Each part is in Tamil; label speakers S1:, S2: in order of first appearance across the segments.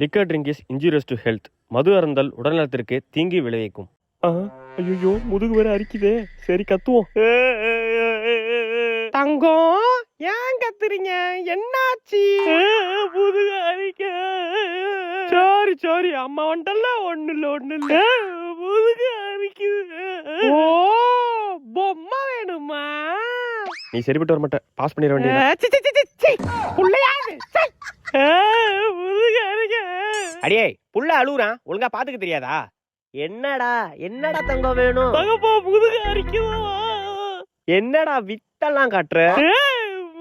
S1: Liquor drink is injurious to health. மது அருந்தல் உடல்நலத்திற்கு தீங்கு விளைவிக்கும். ஐயோ, முதுகு வேற அரிக்குதே. சரி கத்துவோம்.
S2: தங்கம், ஏன் கத்துறீங்க? என்னாச்சு?
S1: முதுகு அரிக்க.
S2: சரி அம்மா வந்துட்டல. ஒண்ணு இல்ல
S1: முதுகு அரிக்குது.
S2: ஓ, பொம்மை வேணுமா?
S1: நீ சரிப்பட்டு வர மாட்ட. பாஸ் பண்ணிட வேண்டியது.
S2: முதுகு அரிக்க.
S3: அடியே, புள்ள அழுகுறான், ஒழுங்கா பாத்துக்க தெரியாதா? என்னடா தங்கம் வேணும்?
S1: தங்கப்பா, முதுகு அரிக்குதா?
S3: என்னடா வித்தெல்லாம் காட்டுற?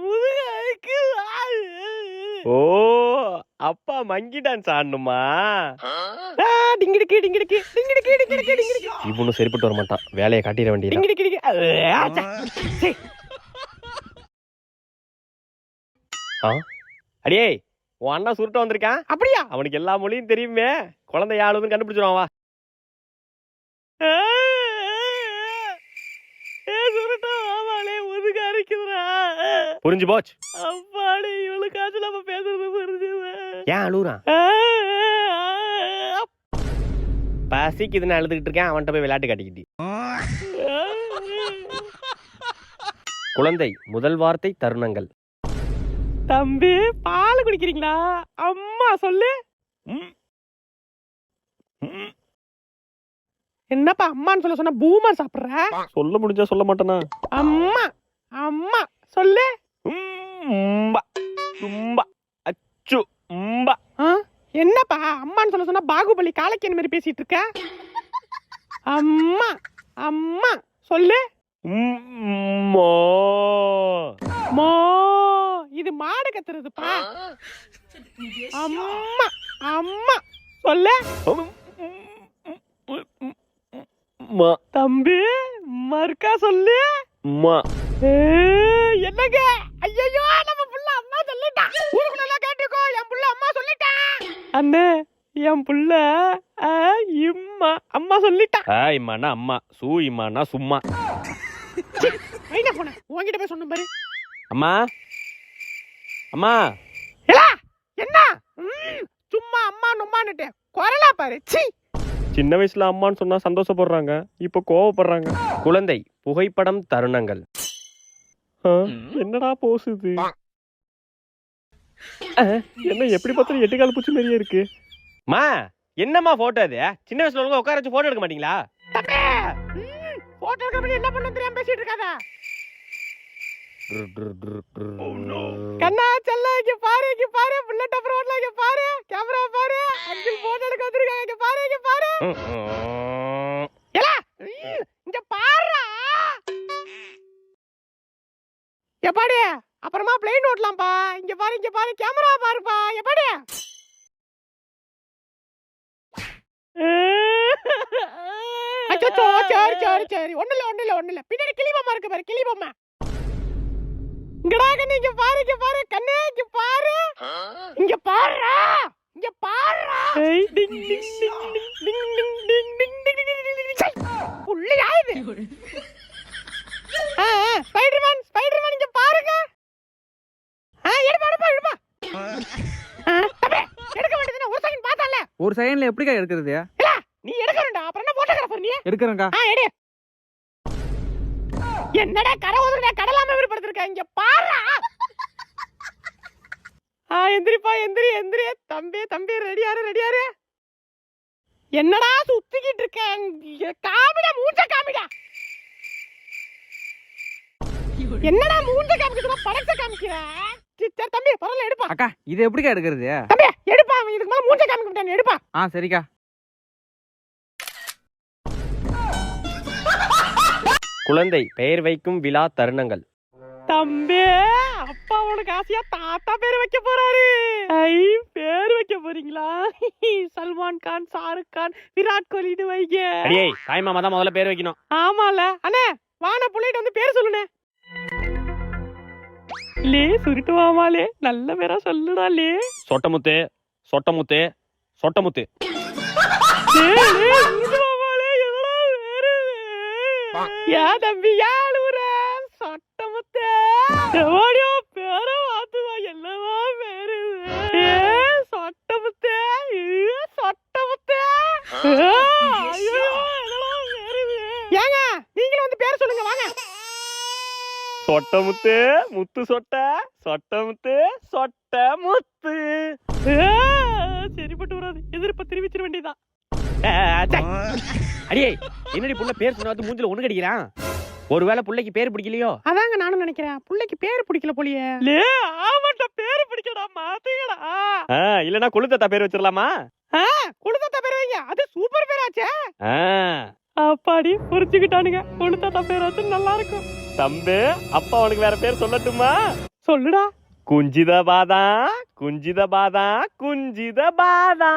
S1: முதுகு அரிக்குது.
S3: ஓ, அப்பா மங்கி டான்ஸ் ஆடணுமா?
S1: இவனும் சரிப்பட்டு வர மாட்டான். வேலையை காட்டிட வேண்டியது.
S3: அடியே, உன் அண்ணா சுருட்ட வந்திருக்கான்.
S2: அப்படியா?
S3: அவனுக்கு எல்லா மொழியும் தெரியுமே. குழந்தை யாழுதுன்னு கண்டுபிடிச்சிருவான். வா.
S1: முதுகு அரிக்குதுடா.
S3: புரிஞ்சு போச்சு.
S1: அப்பாடி, இவளுக்காச்சும் நம்ம பேசுறது புரிஞ்சுது.
S3: ஏன் அழுகுறான்? பசிக்குதுன்னு அழுதுகிட்டு இருக்கேன். அவன்கிட்ட போய் விளையாட்டு காட்டிக்கிட்டு.
S1: குழந்தை முதல் வார்த்தை தருணங்கள்.
S2: தம்பி, பால் குடிக்கிறீங்களா? அம்மா சொல்லு. என்னப்பா அம்மான்னு சொன்ன பூமர் சாப்பிடுற?
S1: சொல்ல முடிஞ்சா சொல்ல மாட்டேனா?
S2: அம்மா அம்மா சொல்லு.
S3: அச்சு.
S2: என்னப்பா அம்மான்னு சொன்ன பாகுபலி காலக்கேன் மாதிரி பேசிட்டு இருக்க? அம்மா அம்மா சொல்லு. மோ, இது மாடு கத்துறதுப்பா. அம்மா அம்மா சொல்லு. தம்பி, மறுக்கா சொல்லு. என்னங்க? ஐயோ, நம்ம புள்ள அம்மா சொல்லிட்டா. ஊருக்குள்ள கேட்டுக்கோ, என் புள்ள அம்மா சொல்லிட்டா. அண்ணே, என் புள்ள இம்மா அம்மா சொல்லிட்டா.
S1: இம்மானா அம்மா, சூ இம்மானா சும்மா.
S2: ஐயா போன உன்கிட்ட போய் சொன்ன பாரு.
S1: அம்மா அம்மா.
S2: என்ன சும்மா அம்மா நொம்மான்னுட்டு குரலா பாரு. சீ.
S1: சின்ன வயசுல அம்மான்னு சொன்னா சந்தோஷப்படுறாங்க, இப்ப கோவப்படுறாங்க.
S3: குழந்தை புகைப்படம் தருணங்கள்.
S1: என்னடா போசுது? என்ன எப்படி பார்த்தாலும் 8 கால் பூச்சி மாதிரியே இருக்கு.
S3: மா, என்னம்மா போட்டோ அது? சின்ன வயசுல ஒழுங்கா உட்கார வச்சு போட்டோ எடுக்க மாட்டீங்களா?
S2: போட்டோ எடுக்க என்ன பண்ண தெரியாம பேசிட்டு இருக்காத. கண்ணா செல்ல, இங்க பாரு புல்லட் அப்புறம் ஓடல. இங்க பாரு, கேமரா பாரு, அங்கிள் போட்டோ எடுக்க வந்திருக்காங்க. இங்க பாரு இங்க பாருடா. எப்பாடி அப்புறமா பிளேன் ஓட்டலாம்பா. இங்க பாரு கேமரா பாருப்பா. எப்பாடி அச்சோ, சரி ஒண்ணு இல்ல. பின்னாடி கிளி பொம்மை இருக்கு பாரு, கிளி பொம்மை. இங்கடா கண்ணு, இங்க பாரு கண்ணு, இங்க பாரு. புள்ளையா இது? ஸ்பைடர்மேன் இங்க பாருங்க. எடுப்பா. எடுக்க வேண்டியதுனா ஒரு செகண்ட் பார்த்தல.
S4: ஒரு செகண்ட்ல எப்படிக்கா எடுக்கிறது?
S2: இல்ல, நீ எடுக்கறடா. அப்புறம் என்ன போட்டோகிராஃபர் நீ?
S4: எடுக்கறேன்க்கா.
S2: எடு. என்னடா கரை ஓதுறடா, கடலாம விருப்பப்படுறா. இங்க பாருடா. எந்திரிப்பா, எந்திரி. தம்பி ரெடியாரு. என்னடா சுத்திக்கிட்டு இருக்க? காமிடா, மூஞ்ச காமிடா. என்னடா மூஞ்ச காமிக்கிற? படத்தை காமிக்கிற? தம்பி பரவாயில்ல, எடுப்பா.
S4: அக்கா, இது எப்படிக்கா எடுக்கிறது?
S2: தம்பி எடுப்பா. இதுக்கு மேல மூஞ்ச காமிக்க மாட்டானே, எடுப்பா.
S4: சரிக்கா.
S1: குழந்தை பெயர் வைக்கும் விழா தருணங்கள்.
S2: தம்பி, அப்பா உனக்கு ஆசையா தாத்தா பேர் வைக்க போறாரு. பேர் வைக்க போறீங்களா? சல்மான் கான், ஷாருக் கான், விராட் கோலின்னு வைங்க.
S3: அடியே, தாய் மாமா தான் முதல்ல பேர் வைக்கணும்.
S2: ஆமால அண்ணே, வான புள்ளைட்டு வந்து பேர் சொல்லுனே. லே சுருட்டு மாமாலே, நல்ல பேரா சொல்லுடா. லே
S1: சொட்டமுத்து.
S2: யா தம்பி, யாழுற சொட்டமுத்து. எவாடியோ பேர வாத்துவா, என்னவா பேரு? சொட்டமுத்து ஏங்க நீங்களும் வந்து பேர் சொல்லுங்க வாங்க.
S1: சொட்ட முத்து முத்து சொட்ட சொட்ட முத்து சொட்ட முத்து.
S2: சரிப்பட்டு வராது, எதிர்ப்ப தெரிவிச்சிட வேண்டியதான்.
S3: அடியே என்னடி புள்ள பேர் சொன்னா மூஞ்சில ஒண்ணு கடிக்கிறான். ஒருவேளை புள்ளைக்கு பேர் பிடிக்கலையோ?
S2: அதாங்க நானும் நினைக்கிறேன், புள்ளைக்கு பேர் பிடிக்கல போலியே. ஆமாட்ட பேரு பிடிக்கடா மாத்தீங்கடா.
S1: இல்லனா கொழுத்தத்தா பேர் வச்சிடலாமா?
S2: கொழுத்தத்தா பேர் வைங்க, அது சூப்பர் பேராச்சே. அப்பாடி புரிச்சுக்கிட்டானுங்க, கொழுத்தத்தா பேர் வச்சு நல்லா இருக்கும்.
S1: தம்பி அப்பா உனக்கு வேற பேர் சொல்லட்டுமா?
S2: சொல்லுடா.
S1: குஞ்சித பாதா குஞ்சித பாதா குஞ்சித பாதா.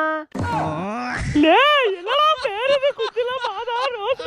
S2: என்னடா பேரு குஞ்சித பாதா ரோஸ்